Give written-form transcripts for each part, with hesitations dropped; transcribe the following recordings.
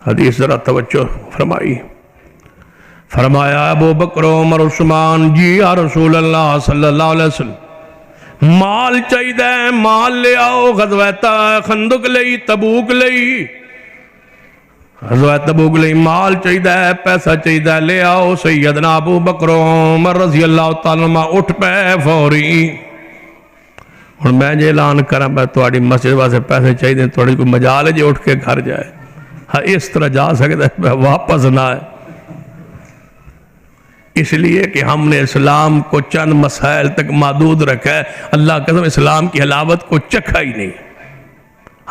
حدیث ذرا توجہ فرمائی. فرمایا ابو بکر عمر عثمان جی یا رسول اللہ صلی اللہ علیہ وسلم مال چاہیے، مال لے آؤ، غزوہ خندق لئی، تبوک لئی، غزوہ تبوک لئی مال چاہیے، پیسہ چاہیے، لے آؤ. سیدنا ابو بکر عمر رضی اللہ تعالیٰ عنہ اٹھ پہ فوری. اور میں جے اعلان کرا میں تھوڑی مسجد واسطے پیسے چاہیے، تھوڑی کوئی مجال ہے جے اٹھ کے گھر جائے. ہاں اس طرح جا سکتا ہے، واپس نہ آئے. اس لیے کہ ہم نے اسلام کو چند مسائل تک محدود رکھا ہے. اللہ قسم اسلام کی حلاوت کو چکھا ہی نہیں.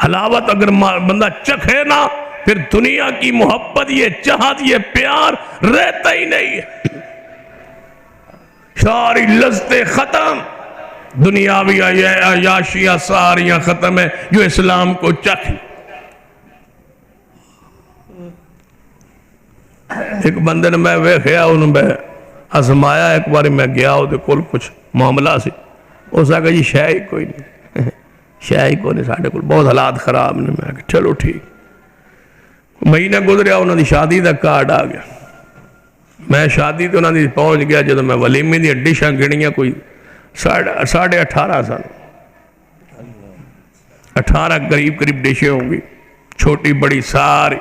حلاوت اگر بندہ چکھے نا پھر دنیا کی محبت، یہ چاہت، یہ پیار رہتا ہی نہیں ہے. ساری لذتیں ختم، دنیاوی عیاشیاں ساریاں ختم ہے جو اسلام کو چکھ. ایک بندے نے میں ویکھیا انہوں میں ازمایا، ایک باری میں گیا ہوں کل کچھ معاملہ سی. اس آگا جی شے ہی کوئی نہیں، شے ہی کوئی نہیں ساڑھے کل، بہت حالات خراب نے. میں کہا چلو ٹھیک. مہینہ گزریا انہوں نے شادی دا کارڈ آ گیا. میں شادی تو انہوں نے پہنچ گیا جب میں ولیمے دی ڈشاں گنیاں کوئی 18.5 سال، 18 قریب ڈشیں ہوں گی، چھوٹی بڑی ساری.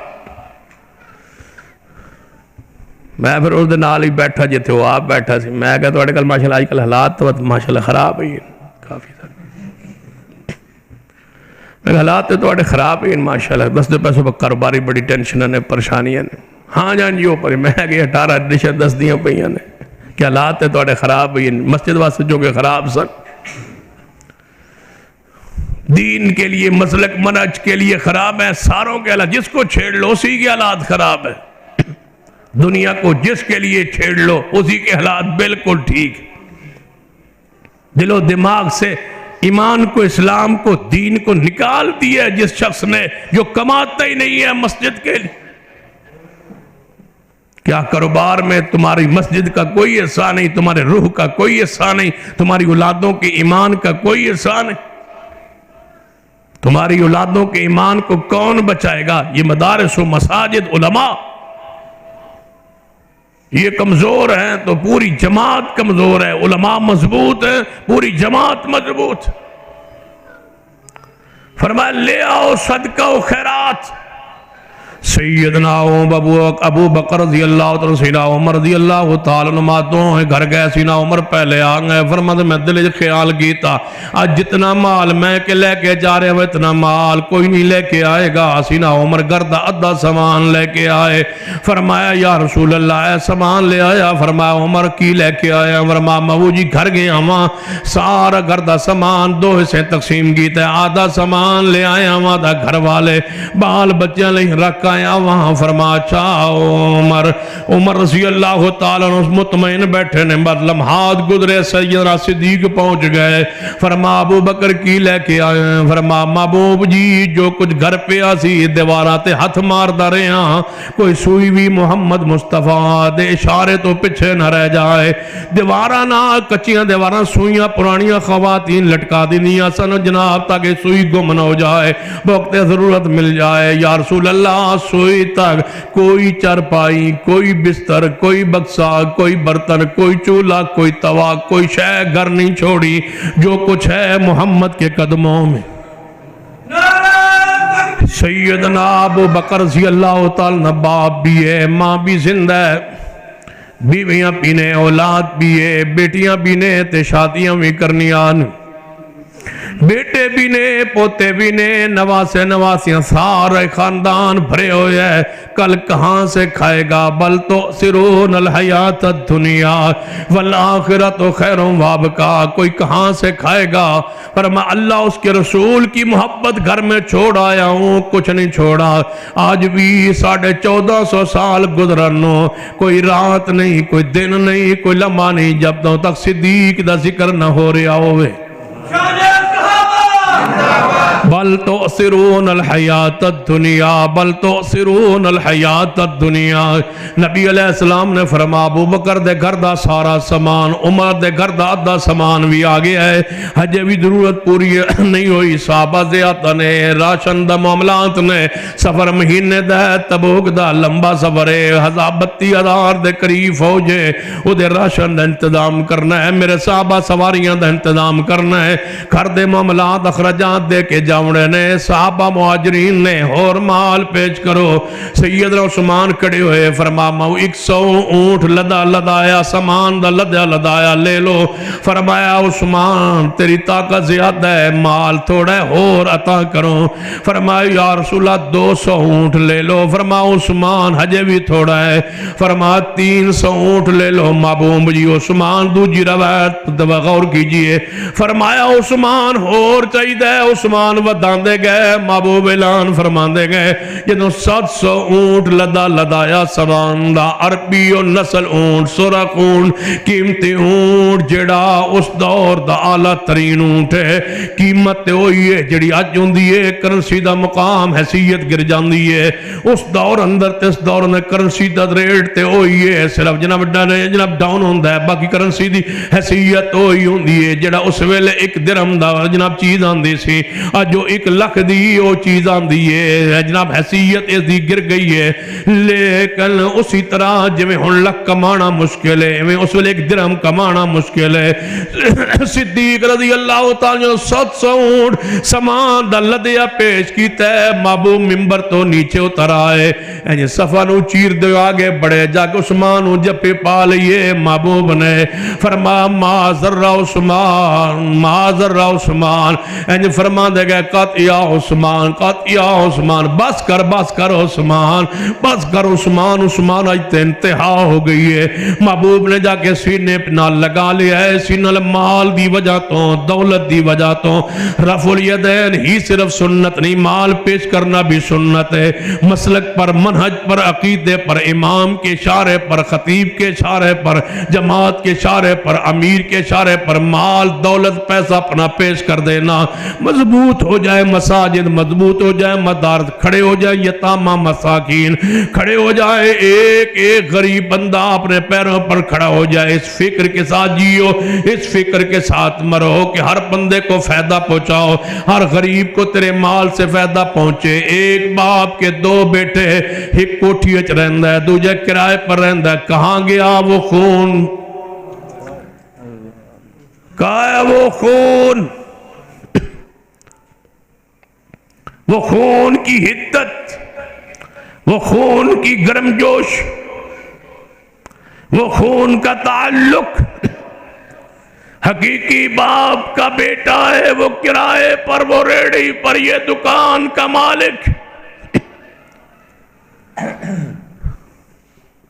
میں پھر اس دن نال ہی بیٹھا جتے وہ آپ بیٹھا سی. میں کہا تو اڑے کل ماشاءاللہ آج کل حالات تو ماشاءاللہ خراب ہوئی ہیں کافی سارے. میں کہا حالات تو اڑے خراب ہوئی ہیں ماشاءاللہ، 10 پیسوں پر کاروباری بڑی ٹینشن نے، پریشانیاں نے. ہاں جان جی اوپر. میں کہ 18 ڈشیں 10 دیاں پہیاں نے کہ حالات تو اڑے خراب ہوئی ہیں. مسجد واسطے جو کہ خراب سن، دین کے لیے مسلک منہج کے لیے خراب ہے. ساروں کے حالات جس کو چھیڑ لو اسی کے حالات خراب ہے. دنیا کو جس کے لیے چھیڑ لو اسی کے حالات بالکل ٹھیک. دل و دماغ سے ایمان کو، اسلام کو، دین کو نکال دیا ہے جس شخص نے، جو کماتا ہی نہیں ہے مسجد کے لیے. کیا کاروبار میں تمہاری مسجد کا کوئی حصہ نہیں، تمہارے روح کا کوئی حصہ نہیں، تمہاری اولادوں کے ایمان کا کوئی حصہ نہیں. تمہاری اولادوں کے ایمان کو کون بچائے گا؟ یہ مدارس و مساجد، علماء یہ کمزور ہیں تو پوری جماعت کمزور ہے. علماء مضبوط ہیں، پوری جماعت مضبوط. فرمایا لے آؤ صدقہ و خیرات. سیدنا ابو بکر رضی اللہ تعالیٰ سیدنا عمر رضی اللہ تعالیٰ نماتوں ہیں گھر گئے. سیدنا عمر پہلے آ گئے. فرمایا میں دل خیال کیتا آج جتنا مال میں کے لے کے جا رہے ہو اتنا مال کوئی نہیں لے کے آئے گا. سیدنا عمر گردہ ادھا سامان لے کے آئے. فرمایا یا رسول اللہ اے سامان لے آیا. فرمایا عمر کی لے کے آیا. فرمایا مبو جی گھر گیا وہاں سارا گردہ سامان 2 حصے تقسیم کیتا ہے. آدھا سامان لے آیا آدھا گھر والے بال بچے لے رکھا آیا وہاں. فرما عمر رضی اللہ تعالیٰ مطمئن بیٹھے نے. لمحات گزرے سیدنا صدیق پہنچ گئے. فرما ابو بکر کی لے کے آئے. فرما محبوب جی جو کچھ گھر پہ آسی دیواراتے ہاتھ مار دا رہے ہیں کوئی سوئی بھی محمد مصطفیٰ دے اشارے تو پچھے نہ رہ جائے. دیوارہ نہ کچیاں دیواراں سوئیاں پرانیاں خواتین لٹکا دینیاں سن جناب تاکہ سوئی گم نہ ہو جائے، وقت ضرورت مل جائے. یا رسول اللہ سوئی تک کوئی چرپائی، کوئی بستر، کوئی بکسا، کوئی برتن، کوئی چولہا، کوئی توا، کوئی شے گھر نہیں چھوڑی. جو کچھ ہے محمد کے قدموں میں. سیدنا ابو بکر رضی اللہ تعالیٰ باپ بھی ہے، ماں بھی زندہ ہے، بیویاں بھی نے، اولاد بھی ہے، بیٹیاں بھی نے تے شادیاں بھی کرنیان، بیٹے بھی نے، پوتے بھی نے، نواسے نواسیاں سارے خاندان بھرے ہوئے ہیں. کل کہاں سے کھائے گا؟ بل تؤثرون الحیات الدنیا والآخرۃ خیر وابقیٰ. کوئی کہاں سے کھائے گا؟ فرما اللہ اس کے رسول کی محبت گھر میں چھوڑ آیا ہوں، کچھ نہیں چھوڑا. آج بھی 1450 سال گزرنو کوئی رات نہیں، کوئی دن نہیں، کوئی لمحہ نہیں جب تک صدیق دا ذکر نہ ہو رہا ہوئے. بل تؤثرون الحیات الدنیا بل تؤثرون الحیات الدنیا. نبی علیہ السلام نے فرما ابو بکر دے گھر دا سارا سامان، عمر دے گھر دا ادھا سامان بھی آ گیا ہے، ہجے بھی ضرورت پوری نہیں ہوئی. صحابہ زیادہ نے راشن دا معاملات نے، سفر مہینے دا تبوک دا لمبا سفر ہے، 32,000 دے قریب فوج ہے، او دے راشن دا انتظام کرنا ہے، میرے صحابہ سواریاں دا انتظام کرنا ہے، گھر دے معاملات اخراجات دے کے جاوڑے نے. صحابہ مہاجرین نے اور مال پیش کرو. سیدنا عثمان کھڑے ہوئے، فرمایا 100 اونٹ لدا لدایا، سامان دا لدا لدایا لے لو. فرمایا عثمان تیری طاقت زیادہ ہے، مال تھوڑا ہے اور عطا کرو. فرمایا یا رسول اللہ 200 اونٹ لے لو. فرمایا عثمان ہجے بھی تھوڑا ہے. فرمایا 300 اونٹ لے لو. محبوب جی عثمان دوجی روایت غور کیجئے، فرمایا عثمان اور چاہیے. عثمان ودان دے گئے، محبوب اعلان فرمان دے گئے جنہوں 700 اونٹ لدا لدایا سامان دا. عربی و نسل اونٹ، سرخ اونٹ، قیمتی اونٹ جڑا اس دور دا اعلیٰ ترین اونٹ ہے. قیمت ہوئی ہے جڑی اج ہوندی ہے، کرنسی دا مقام حیثیت گر جاندی ہے. اس دور اندر تے اس دور نے کرنسی دا ریٹ تے ہوئی ہے، صرف جناب ڈاؤن ہوندا ہے، باقی کرنسی دی حیثیت ہوئی ہوندی ہے. جڑا اس ویلے 1 درہم دا جناب چیز آندی سی، آج جو 1 لاکھ دی وہ چیز آندی ہے، جناب حیثیت اس دی گر گئی ہے. لیکن اسی طرح جویں ہن لکھ کمانا مشکل ہے، اس ویلے 1 درہم کمانا مشکل ہے. صدیق رضی اللہ تعالیٰ 700 اونٹ سامان دا لدیا پیش کیتا ہے. محبوب ممبر تو نیچے اتر آئے، صفا نو چیر دے آگے بڑے، جا کے عثمان نو جپے پا لئے. محبوب نے فرما ما ذرہ عثمان ما ذرہ عثمان، فرما دے گئے قط یا عثمان قط یا عثمان، بس کر عثمان بس کر عثمان. عثمان آج تے انتہا ہو گئی ہے. محبوب نے جا کے سینے پنا لگا لیا ہے. سینہ مال دی وجہ تو، دولت دی وجہ تو. رفع الیدین ہی صرف سنت نہیں، مال پیش کرنا بھی سنت ہے. مسلک پر، منہج پر، عقیدے پر، امام کے اشارے پر، خطیب کے اشارے پر، جماعت کے اشارے پر، امیر کے اشارے پر مال دولت پیسہ اپنا پیش کر دینا. مضبوط ہو جائے مساجد، مضبوط ہو جائے مدارس، کھڑے ہو جائے یتامہ مساکین، کھڑے ہو جائے ایک ایک غریب بندہ اپنے پیروں پر کھڑا ہو جائے. اس فکر کے ساتھ جیو، اس فکر کے ساتھ مرو کہ ہر بندے کو فائدہ پہنچاؤ، ہر غریب کو تیرے مال سے فائدہ پہنچے. ایک باپ کے 2 بیٹے، ایک کوٹھی وچ رہندا ہے، دوجا کرائے پر رہندا ہے. کہاں گیا وہ خون؟ کہاں ہے وہ خون؟ وہ خون کی حدت، وہ خون کی گرم جوش، وہ خون کا تعلق حقیقی باپ کا بیٹا ہے. وہ کرائے پر، وہ ریڑھی پر، یہ دکان کا مالک.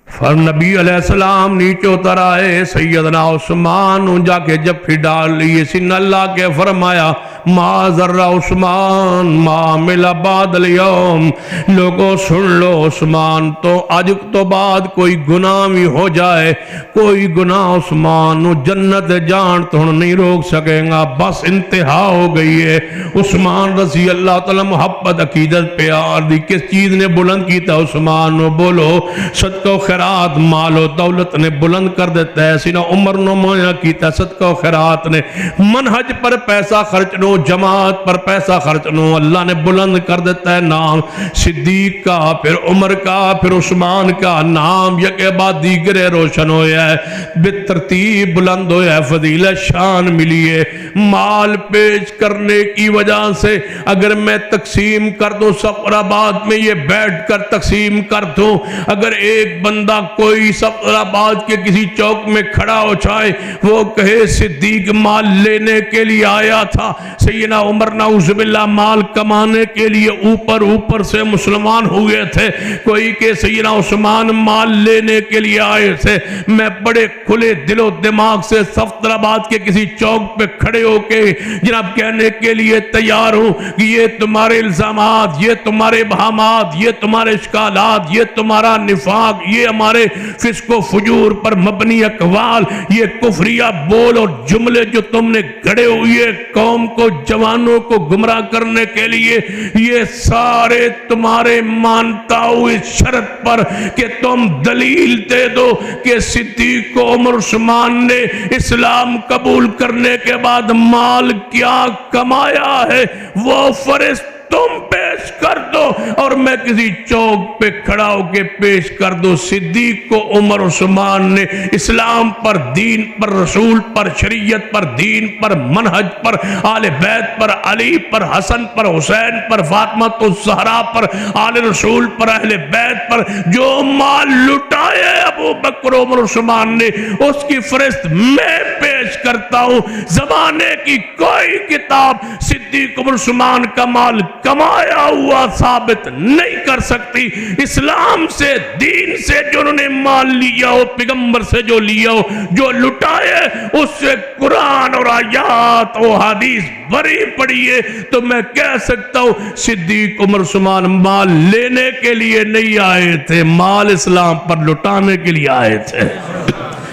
فر نبی علیہ السلام نیچے اتر آئے، سیدنا عثمان جا کے جب ڈال لیے سن اللہ کے. فرمایا ما ذرہ عثمان ما ملا بعد اليوم. لوگوں سن لو، عثمان تو آج تو بعد کوئی گناہ بھی ہو جائے، کوئی گناہ عثمان جنت جان تو نہیں روک سکے گا. بس انتہا ہو گئی ہے. عثمان رضی اللہ تعالی محبت عقیدت پیار دی کس چیز نے بلند کیتا؟ عثمان نو بولو صدقہ و خیرات، مال و دولت نے بلند کر دیتا ہے. سینہ عمر نو مویا کیتا صدقہ و خیرات نے. منہج پر پیسہ خرچ نو، جماعت پر پیسہ خرچ نو، اللہ نے بلند کر دیتا ہے. نام صدیق کا، پھر عمر کا، پھر عثمان کا نام یک بعد دیگرے روشن ہویا ہے، بترتیب بلند ہویا ہے، فضیلت شان ملی ہے. مال پیش کرنے کی وجہ سے اگر میں تقسیم کر دوں، سفر آباد میں یہ بیٹھ کر تقسیم کر دوں، اگر ایک بندہ کوئی سفر آباد کے کسی چوک میں کھڑا ہو جائے، وہ کہے صدیق مال لینے کے لیے آیا تھا، سیدنا عمر نعوذ باللہ مال کمانے کے لیے اوپر سے مسلمان ہوئے تھے، کوئی کہ سیدنا عثمان مال لینے کے لیے آئے تھے، میں بڑے کھلے دل و دماغ سے سفر آباد کے کسی چوک پہ کھڑے ہو کے جناب کہنے کے لیے تیار ہوں کہ یہ تمہارے الزامات، یہ تمہارے بہامات، یہ تمہارے اشکالات، یہ تمہارا نفاق، یہ ہمارے فسق و فجور پر مبنی اقوال، یہ کفریہ بول اور جملے جو تم نے گھڑے ہوئے قوم کو نوجوانوں کو گمراہ کرنے کے لیے یہ سارے تمہارے مانتا ہوں اس شرط پر کہ تم دلیل دے دو کہ صدیق و عمر عثمان نے اسلام قبول کرنے کے بعد مال کیا کمایا ہے، وہ فرض تم پیش کر دو اور میں کسی چوک پہ کھڑا ہو کے پیش کر دو صدیق کو عمر عثمان نے اسلام پر، دین پر، رسول پر، شریعت پر، دین پر، منہج پر، آل بیت پر، علی پر، حسن پر، حسین پر، فاطمہ الزہرا پر، آل رسول پر، اہل بیت پر جو مال لٹائے ابو بکر عمر عثمان نے اس کی فہرست میں پیش کرتا ہوں۔ زمانے کی کوئی کتاب صدیق عمر عثمان کا مال کمایا ہوا ثابت نہیں کر سکتی۔ اسلام سے، دین سے جو انہوں نے مال لیا ہو، پیغمبر سے جو لیا ہو، جو لٹائے، اس سے قرآن اور آیات و حدیث بری پڑی ہے تو میں کہہ سکتا ہوں صدیق عمر عثمان مال لینے کے لیے نہیں آئے تھے، مال اسلام پر لٹانے کے لیے آئے تھے۔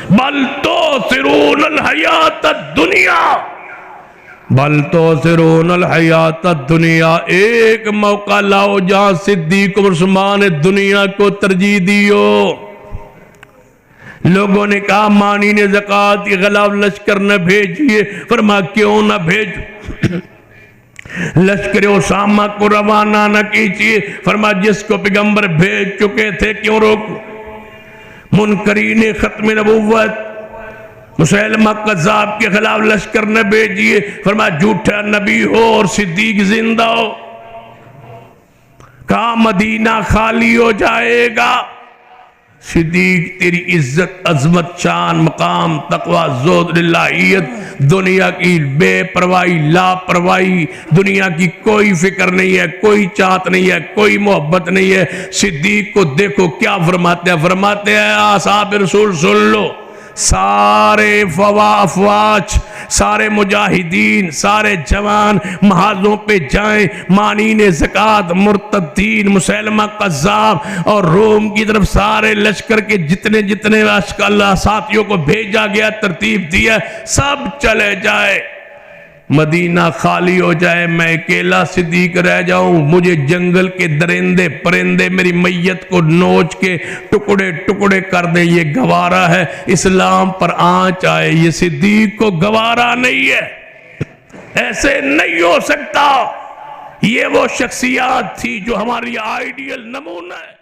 بل تؤثرون الحیات الدنیا، بل تؤثرون الحیات الدنیا، ایک موقع لاؤ جہاں صدیق عمر عثمان نے دنیا کو ترجیح دیو۔ لوگوں نے کہا مانی نے زکوٰۃ کے خلاف لشکر نہ بھیجیے، فرمایا کیوں نہ بھیجو؟ لشکر اسامہ کو روانہ نہ کیجیے، فرمایا جس کو پیغمبر بھیج چکے تھے کیوں روکو؟ منکرین ختم نبوت مسیلمہ کذاب کے خلاف لشکر نہ بھیجیے، فرمایا جھوٹا نبی ہو اور صدیق زندہ ہو، کہاں مدینہ خالی ہو جائے گا۔ صدیق تیری عزت، عظمت، شان، مقام، تقوی، زہد، للہیت، دنیا کی بے پرواہی، لاپرواہی، دنیا کی کوئی فکر نہیں ہے، کوئی چاہت نہیں ہے، کوئی محبت نہیں ہے۔ صدیق کو دیکھو کیا فرماتے ہیں، فرماتے ہیں اصحاب رسول سن لو، سارے افواج، سارے مجاہدین، سارے جوان محاذوں پہ جائیں، مانین زکوٰۃ، مرتدین، مسیلمہ قذاب اور روم کی طرف سارے لشکر کے جتنے اللہ ساتھیوں کو بھیجا گیا، ترتیب دیا، سب چلے جائے، مدینہ خالی ہو جائے، میں اکیلا صدیق رہ جاؤں، مجھے جنگل کے درندے پرندے میری میت کو نوچ کے ٹکڑے ٹکڑے کر دیں، یہ گوارا ہے؟ اسلام پر آنچ آئے، یہ صدیق کو گوارا نہیں ہے، ایسے نہیں ہو سکتا۔ یہ وہ شخصیات تھی جو ہماری آئیڈیل نمونہ ہے۔